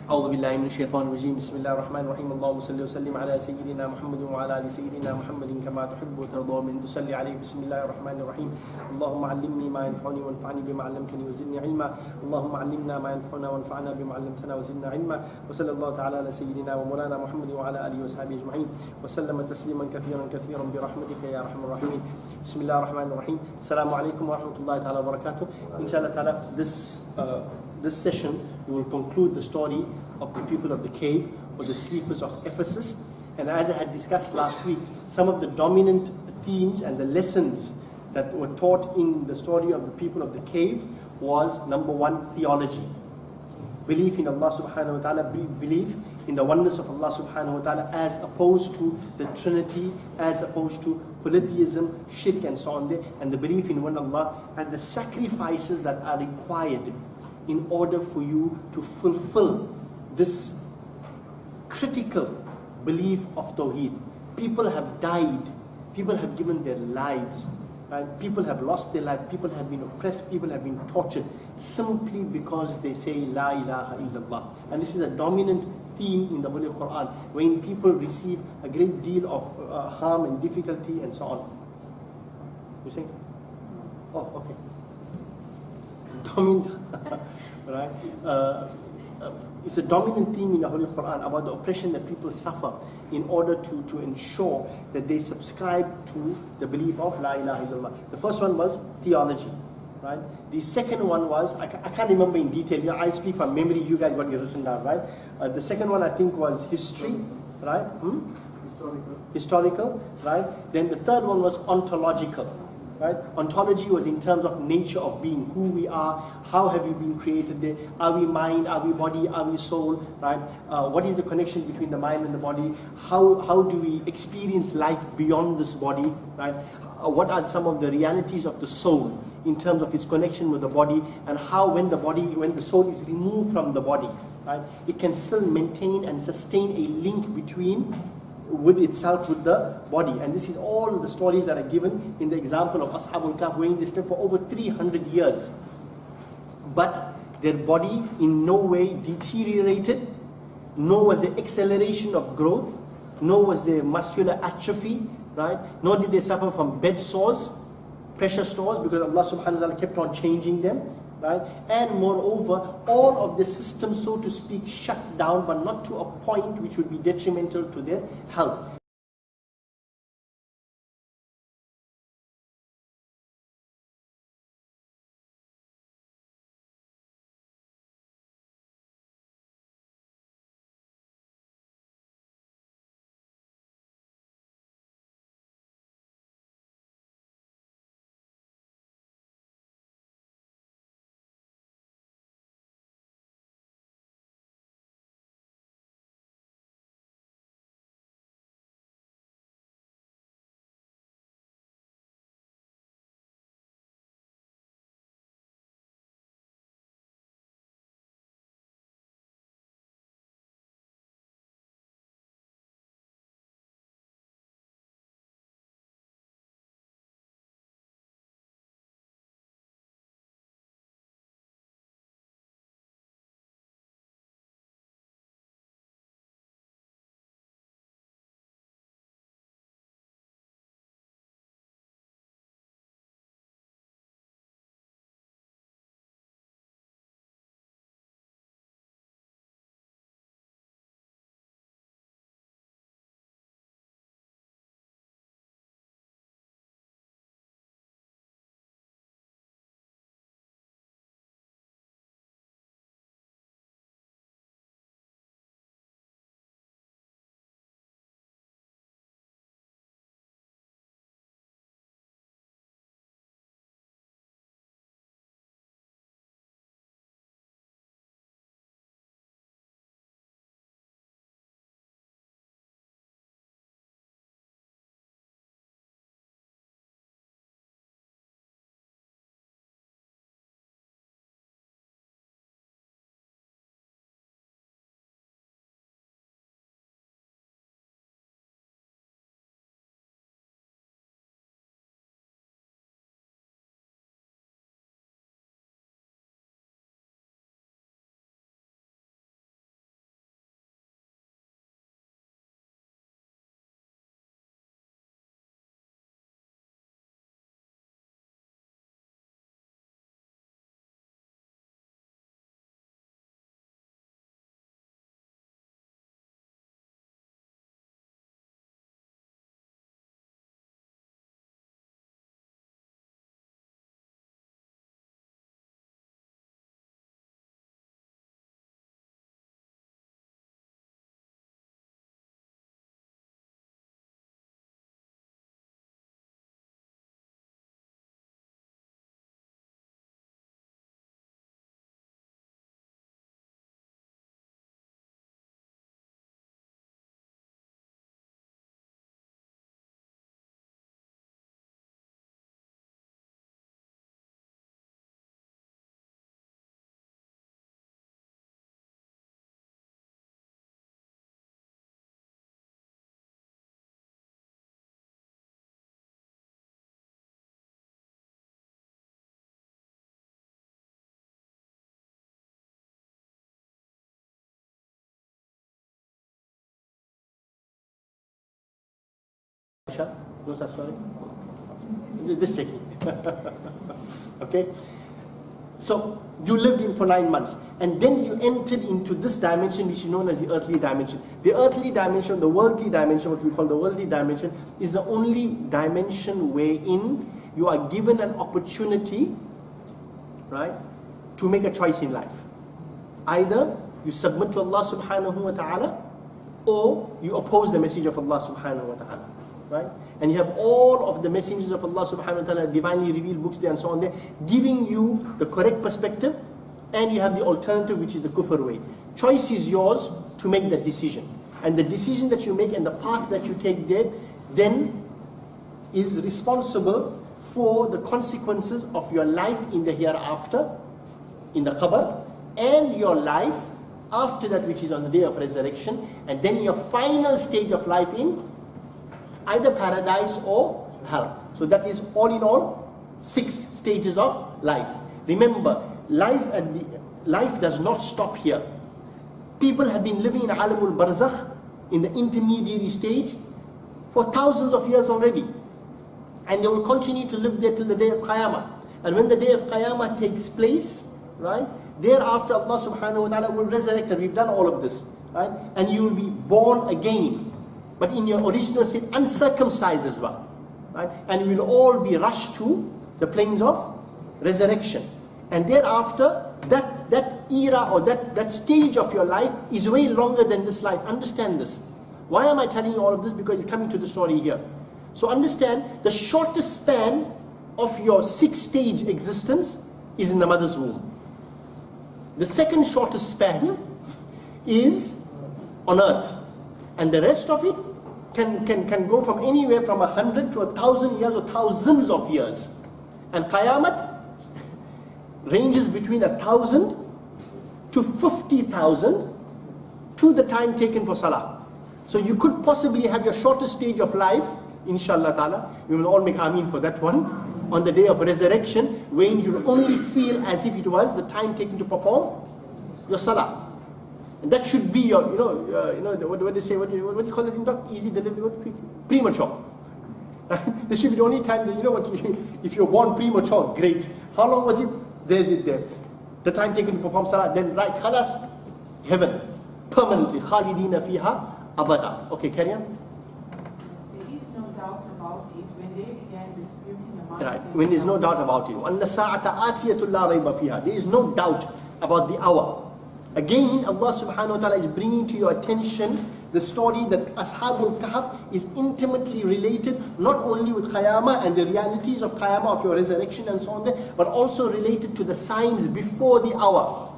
أعوذ بالله من الشيطان الرجيم بسم الله الرحمن الرحيم اللهم صل وسلم على سيدنا محمد وعلى آل سيدنا محمد كما تحب وترضى من تصلي عليه بسم الله الرحمن الرحيم اللهم علمني ما ينفعني وانفعني بما علمتني وزدني علما اللهم علمنا ما ينفعنا وانفعنا بما علمتنا وزدنا علما وصلى الله تعالى على سيدنا ومولانا محمد وعلى آله وصحبه أجمعين وسلم تسليما كثيرا كثيرا برحمتك يا أرحم الراحمين بسم الله الرحمن الرحيم السلام عليكم ورحمة الله تعالى وبركاته إن شاء الله تعالى this session we will conclude the story of the people of the cave or the sleepers of Ephesus. And as I had discussed last week, some of the dominant themes and the lessons that were taught in the story of the people of the cave was, number one, theology. Belief in Allah subhanahu wa ta'ala, belief in the oneness of Allah subhanahu wa ta'ala as opposed to the Trinity, as opposed to polytheism, shirk and so on there, and the belief in one Allah and the sacrifices that are required in order for you to fulfill this critical belief of Tawheed. People have died, people have given their lives, right? People have lost their life, people have been oppressed, people have been tortured simply because they say La ilaha illallah. And this is a dominant theme in the Holy Quran, when people receive a great deal of harm and difficulty and so on. You saying? Oh, okay. Dominant, right? It's a dominant theme in the Holy Quran about the oppression that people suffer in order to ensure that they subscribe to the belief of La ilaha illallah. The first one was theology, right? The second one was, I can't remember in detail, you know, I speak from memory, you guys got it written down, right? The second one I think was history, right? Historical, right? Then the third one was ontological. Right? Ontology was in terms of nature of being, who we are, how have we been created there, are we mind, are we body, are we soul, right? What is the connection between the mind and the body, how do we experience life beyond this body, right? What are some of the realities of the soul in terms of its connection with the body, and how when the soul is removed from the body, right, it can still maintain and sustain a link with itself, with the body. And this is all the stories that are given in the example of Al Kahf, where they slept for over 300 years. But their body in no way deteriorated, nor was there acceleration of growth, nor was there muscular atrophy, right? Nor did they suffer from bed sores, pressure sores, because Allah subhanahu wa ta'ala kept on changing them. Right? And moreover, all of the systems, so to speak, shut down, but not to a point which would be detrimental to their health. Aisha? No such story? Just checking. Okay? So, you lived in for 9 months, and then you entered into this dimension which is known as the earthly dimension. The earthly dimension, the worldly dimension, what we call the worldly dimension, is the only dimension wherein you are given an opportunity, right, to make a choice in life. Either you submit to Allah subhanahu wa ta'ala, or you oppose the message of Allah subhanahu wa ta'ala. Right? And you have all of the messengers of Allah subhanahu wa ta'ala, divinely revealed books there and so on there, giving you the correct perspective, and you have the alternative, which is the kufr way. Choice is yours to make that decision. And the decision that you make and the path that you take there then is responsible for the consequences of your life in the hereafter, in the qabr, and your life after that, which is on the day of resurrection, and then your final stage of life in either paradise or hell. So that is all in all 6 stages of life. Remember, life does not stop here. People have been living in alamul barzakh, in the intermediary stage, for thousands of years already, and they will continue to live there till the day of Qiyamah. And when the day of Qiyamah takes place, right, thereafter Allah subhanahu wa ta'ala will resurrect, and we've done all of this, right, and you will be born again, but in your original state, uncircumcised as well, right? And we will all be rushed to the plains of resurrection. And thereafter, that era or that stage of your life is way longer than this life. Understand this. Why am I telling you all of this? Because it's coming to the story here. So understand, the shortest span of your 6-stage existence is in the mother's womb. The second shortest span is on earth. And the rest of it can go from anywhere from 100 to 1,000 years or thousands of years. And Qayamat ranges between 1,000 to 50,000 to the time taken for Salah. So you could possibly have your shortest stage of life, inshallah ta'ala, we will all make ameen for that one, on the day of resurrection, when you will only feel as if it was the time taken to perform your Salah. And that should be your, what they say, what do you call it in doc? Easy delivery, premature. This should be the only time that, if you're born premature, great. How long was it? There's it there. The time taken to perform salah, then right, khalas, heaven. Permanently. Khalidina fiha abada. Okay, carry on. There is no doubt about it when they began disputing among Right, when there's no doubt about it. وَأَنَّ السَّاعَةَ آتِيَةٌ لَا رَيْبَ فِيهَا. There is no doubt about the hour. Again, Allah subhanahu wa ta'ala is bringing to your attention the story that Ashabul Kahf is intimately related not only with Qiyamah and the realities of Qiyamah, of your resurrection and so on there, but also related to the signs before the hour.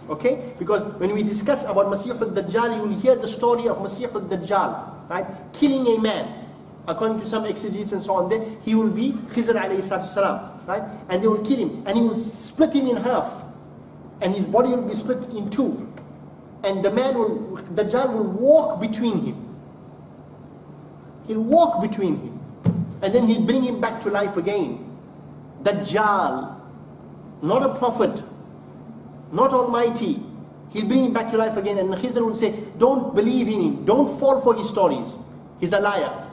Okay? Because when we discuss about Masih al-Dajjal, you will hear the story of Masih al-Dajjal, right? Killing a man. According to some exegetes and so on there, he will be Khizr alayhi salam, right? And they will kill him, and he will split him in half. And his body will be split in 2. And the Dajjal will walk between him. He'll walk between him. And then he'll bring him back to life again. Dajjal, not a prophet, not almighty. He'll bring him back to life again. And Khizr will say, don't believe in him. Don't fall for his stories. He's a liar.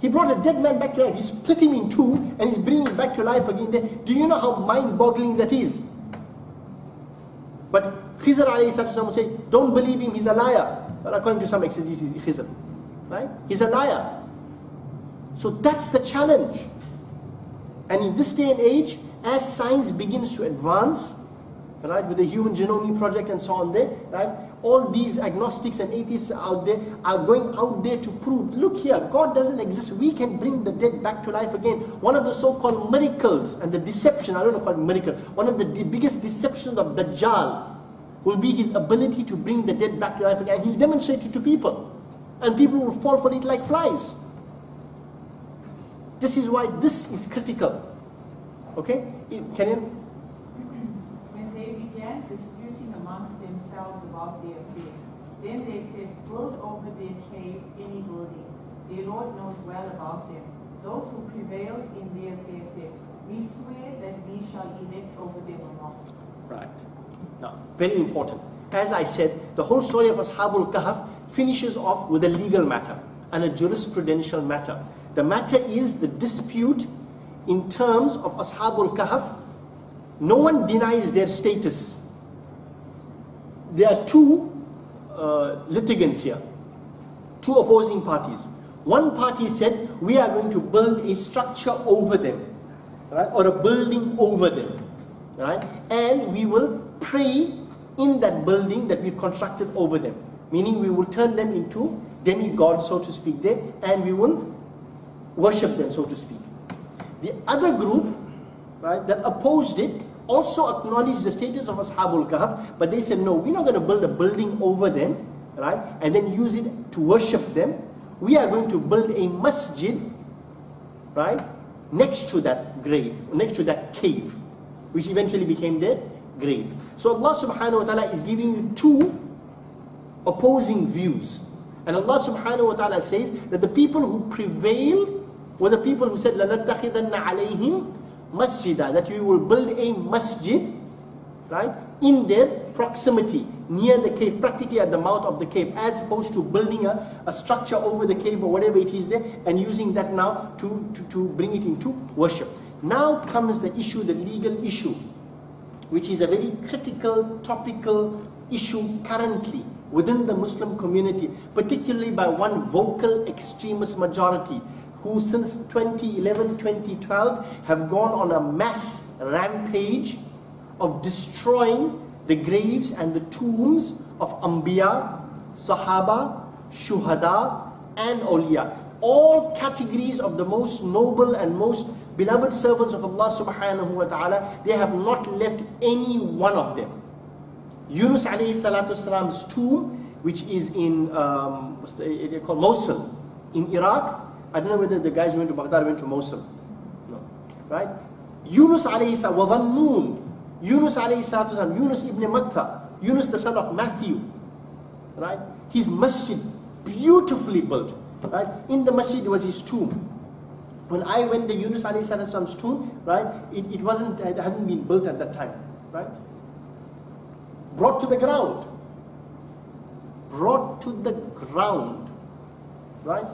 He brought a dead man back to life. He split him in 2 and he's bringing him back to life again. Do you know how mind-boggling that is? But Khizr alayhi salam would say, don't believe him, he's a liar. Well, according to some exegetes, he's Khizr, right? He's a liar. So that's the challenge. And in this day and age, as science begins to advance, right, with the Human Genome Project and so on there, right, all these agnostics and atheists out there are going out there to prove, look here, God doesn't exist, we can bring the dead back to life again. One of the so-called miracles and the deception, I don't know called miracle, one of the biggest deceptions of Dajjal will be his ability to bring the dead back to life again. He'll demonstrate it to people, and people will fall for it like flies. This is why this is critical. Okay? Carry on. When they began disputing amongst themselves about their faith, then they said, build over their cave any building. Their Lord knows well about them. Those who prevailed in their faith said, we swear that we shall erect over them a mosque. Right. Now, very important. As I said, the whole story of Ashabul Kahf finishes off with a legal matter. and a jurisprudential matter. The matter is the dispute in terms of Ashabul Kahf. No one denies their status. There are two litigants here, two opposing parties. One party said, we are going to build a structure over them, right, or a building over them, right, and we will pray in that building that we've constructed over them, meaning we will turn them into demigods, so to speak, there, and we will worship them, so to speak. The other group, right, that opposed it also acknowledged the status of Ashabul Kahf, but they said, no, we're not going to build a building over them, right, and then use it to worship them. We are going to build a masjid, right, next to that grave, next to that cave, which eventually became their grave. So Allah subhanahu wa ta'ala is giving you two opposing views. And Allah subhanahu wa ta'ala says that the people who prevailed were the people who said, لَنَتَّخِذَنَّ عَلَيْهِمْ masjidah, that we will build a masjid, right, in their proximity, near the cave, practically at the mouth of the cave, as opposed to building a structure over the cave or whatever it is there, and using that now to bring it into worship. Now comes the issue, the legal issue, which is a very critical, topical issue currently within the Muslim community, particularly by one vocal extremist majority, who since 2011, 2012 have gone on a mass rampage of destroying the graves and the tombs of Anbiya, Sahaba, Shuhada and Awliya. All categories of the most noble and most beloved servants of Allah subhanahu wa ta'ala, they have not left any one of them. Yunus alayhi salatu wasalam's tomb, which is in called Mosul in Iraq. I don't know whether the guys who went to Baghdad went to Mosul. No. Right? Yunus alayhi salam, wa dhannun. Yunus alayhi salatu wasalam, Yunus ibn Matta, Yunus the son of Matthew. Right? His masjid, beautifully built. Right? In the masjid was his tomb. When I went to Yunus alayhi salatu wasalam's tomb, right, it hadn't been built at that time. Right? Brought to the ground. Brought to the ground. Right?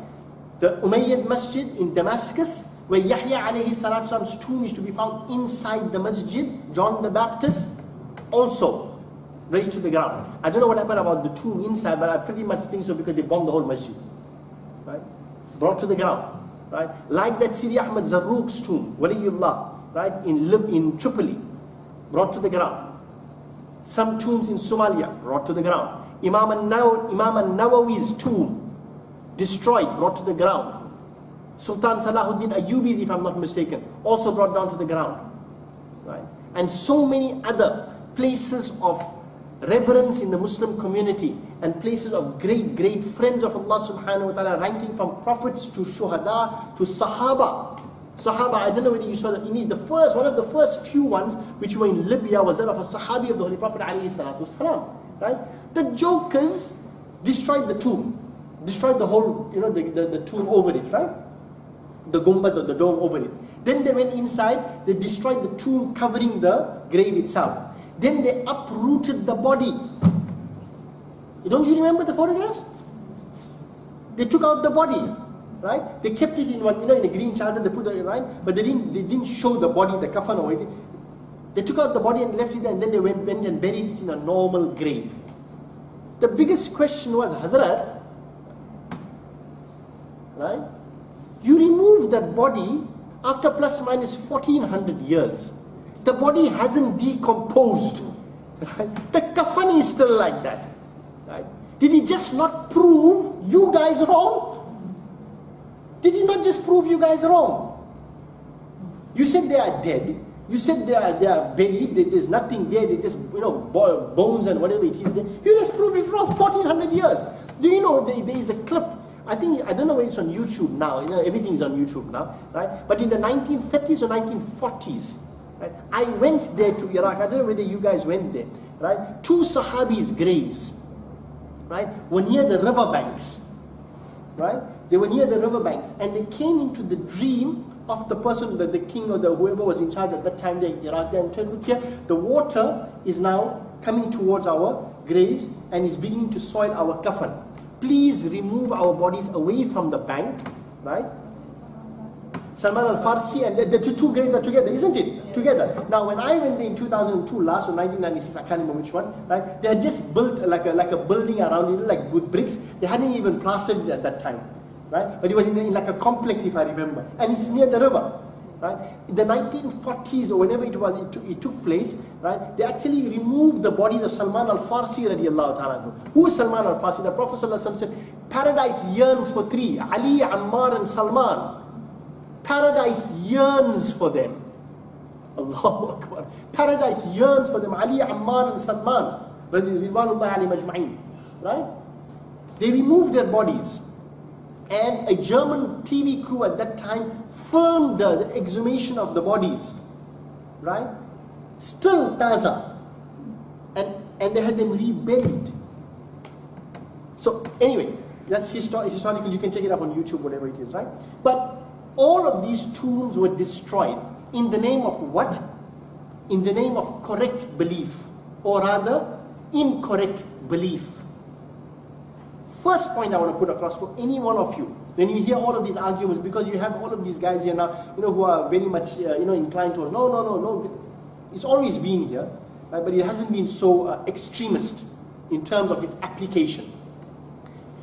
The Umayyad Masjid in Damascus, where Yahya alayhi salatu wasalam's tomb is to be found inside the masjid, John the Baptist, also raised to the ground. I don't know what happened about the tomb inside, but I pretty much think so because they bombed the whole masjid. Right? Brought to the ground. Right? Like that Sidi Ahmad Zarruq's tomb, Waliullah, right, in Tripoli, brought to the ground. Some tombs in Somalia, brought to the ground. Imam al-Nawawi's tomb, destroyed, brought to the ground. Sultan Salahuddin Ayyubi's, if I'm not mistaken, also brought down to the ground. Right? And so many other places of reverence in the Muslim community and places of great friends of Allah subhanahu wa ta'ala, ranking from prophets to shuhada to sahaba. Sahaba, I don't know whether you saw that. One of the first few ones which were in Libya was that of a sahabi of the Holy Prophet alayhi salatu wasalam. Right? The jokers destroyed the tomb. Destroyed the whole, the tomb over it, right? The gumbad, the dome over it. Then they went inside, they destroyed the tomb covering the grave itself. Then they uprooted the body. Don't you remember the photographs? They took out the body, right? They kept it in one, in a green chadar, they put it right, but they didn't show the body, the kafan or anything. They took out the body and left it there, and then they went and buried it in a normal grave. The biggest question was, Hazrat, right? You remove that body after plus minus 1400 years. The body hasn't decomposed. Right? The kafan is still like that. Right? Did he just not prove you guys wrong? Did he not just prove you guys wrong? You said they are dead. You said they are buried. There's nothing there. They just bones and whatever it is there. You just proved it wrong. 1400 years. Do you know there is a clip? I don't know whether it's on YouTube now. Everything is on YouTube now, right? But in the 1930s or 1940s, right, I went there to Iraq. I don't know whether you guys went there, right? Two Sahabis' graves, right, were near the riverbanks, right? They were near the riverbanks, and they came into the dream of the person, the king or whoever was in charge at that time there in Iraq. And said, look here, the water is now coming towards our graves and is beginning to soil our kafan. please remove our bodies away from the bank, right? Salman al-Farsi, and the two graves are together, isn't it? Yeah. Together. Now, when I went there in 2002, last or 1996, I can't remember which one, right? They had just built like a building around it, like with bricks. They hadn't even plastered it at that time, right? But it was in like a complex, if I remember, and it's near the river, right? In the 1940s or whenever it took place, right? They actually removed the bodies of Salman al-Farsi radiallahu ta'ala. Who is Salman al-Farsi? The Prophet ﷺ said, paradise yearns for three: Ali, Ammar, and Salman. Paradise yearns for them. Allahu Akbar. Paradise yearns for them. Ali, Ammar, and Salman. Right? They removed their bodies. And a German TV crew at that time filmed the exhumation of the bodies. Right? Still taza. And they had them reburied. So anyway, that's historical. You can check it up on YouTube, whatever it is, right? But all of these tombs were destroyed in the name of what? In the name of correct belief, or rather, incorrect belief. First point I want to put across for any one of you, when you hear all of these arguments, because you have all of these guys here now, who are very much, inclined towards, no. It's always been here, right? But it hasn't been so extremist in terms of its application.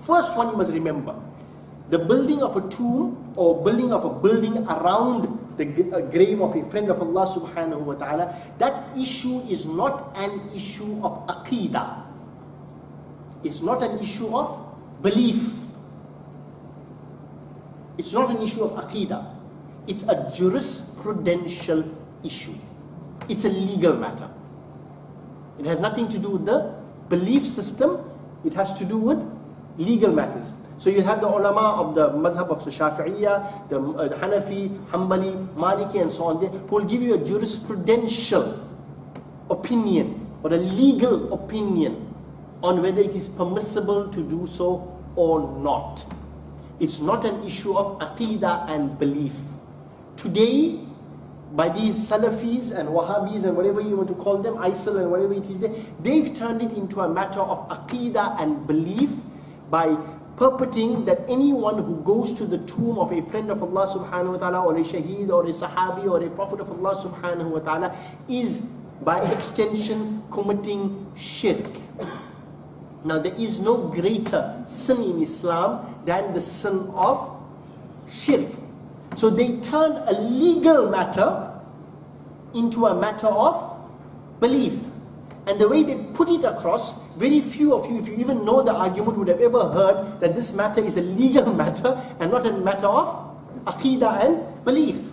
First one you must remember, the building of a tomb or building of a building around the grave of a friend of Allah subhanahu wa ta'ala, that issue is not an issue of aqeedah. It's not an issue of belief. It's not an issue of aqeedah. It's a jurisprudential issue. It's a legal matter. It has nothing to do with the belief system. It has to do with legal matters. So you have the ulama of the mazhab of the Shafi'iyya, the Hanafi, Hanbali, Maliki, and so on there, who will give you a jurisprudential opinion or a legal opinion on whether it is permissible to do so or not. It's not an issue of aqeedah and belief. Today, by these Salafis and Wahhabis and whatever you want to call them, ISIL and whatever it is there, they've turned it into a matter of aqeedah and belief by purporting that anyone who goes to the tomb of a friend of Allah subhanahu wa ta'ala, or a shaheed, or a sahabi, or a prophet of Allah subhanahu wa ta'ala, is by extension committing shirk. Now there is no greater sin in Islam than the sin of shirk. So they turn a legal matter into a matter of belief. And the way they put it across, very few of you, if you even know the argument, would have ever heard that this matter is a legal matter and not a matter of aqeedah and belief.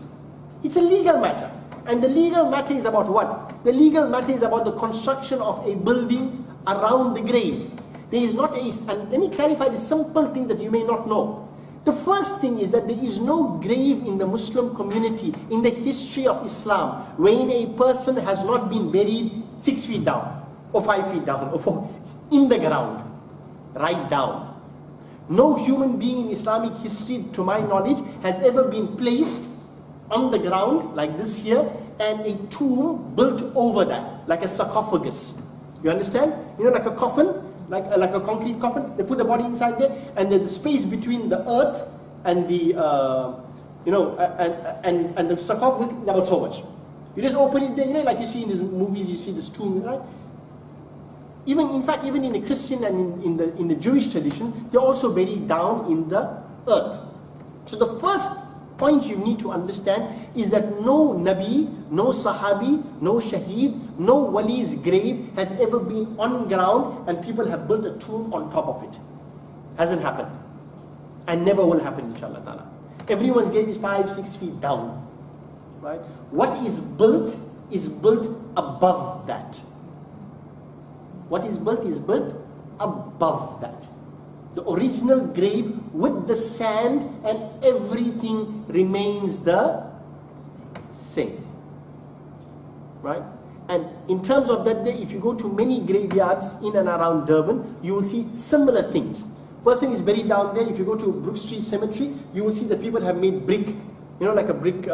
It's a legal matter. And the legal matter is about what? The legal matter is about the construction of a building around the grave. There is not and let me clarify the simple thing that you may not know. The first thing is that there is no grave in the Muslim community in the history of Islam wherein a person has not been buried 6 feet down, or 5 feet down, or in the ground, right down. No human being in Islamic history, to my knowledge, has ever been placed on the ground like this here, and a tomb built over that, like a sarcophagus. You understand? Like a coffin, like a concrete coffin. They put the body inside there, and the space between the earth and the and the sarcophagus is about so much. You just open it there, like you see in these movies, you see this tomb, right? Even in the Christian and in the Jewish tradition, they're also buried down in the earth. So the first point you need to understand is that no Nabi, no Sahabi, no Shaheed, no Wali's grave has ever been on ground and people have built a tomb on top of it. Hasn't happened. And never will happen, inshallah ta'ala. Everyone's grave is 5-6 feet down. Right? What is built above that. What is built above that. The original grave with the sand and everything remains the same. Right? And in terms of that, if you go to many graveyards in and around Durban, you will see similar things. Person is buried down there. If you go to Brook Street Cemetery, you will see that people have made brick, like a brick,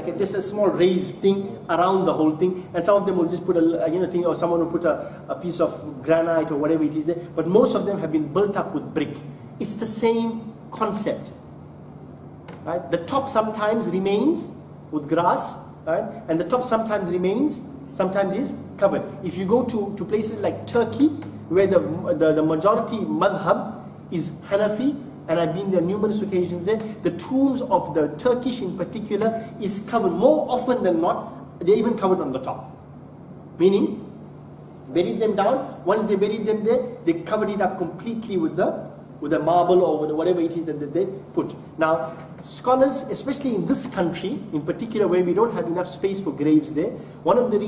just a small raised thing around the whole thing, and some of them will just put a thing, or someone will put a piece of granite or whatever it is there. But most of them have been built up with brick. It's the same concept. Right? The top sometimes remains with grass, right? And the top sometimes is covered. If you go to places like Turkey, where the majority madhab is Hanafi, and I've been there numerous occasions there, the tombs of the Turkish in particular is covered more often than not. They're even covered on the top. Meaning, buried them down. Once they buried them there, they covered it up completely with the marble or with whatever it is that they put. Now, scholars, especially in this country, in particular where we don't have enough space for graves there, one of the reasons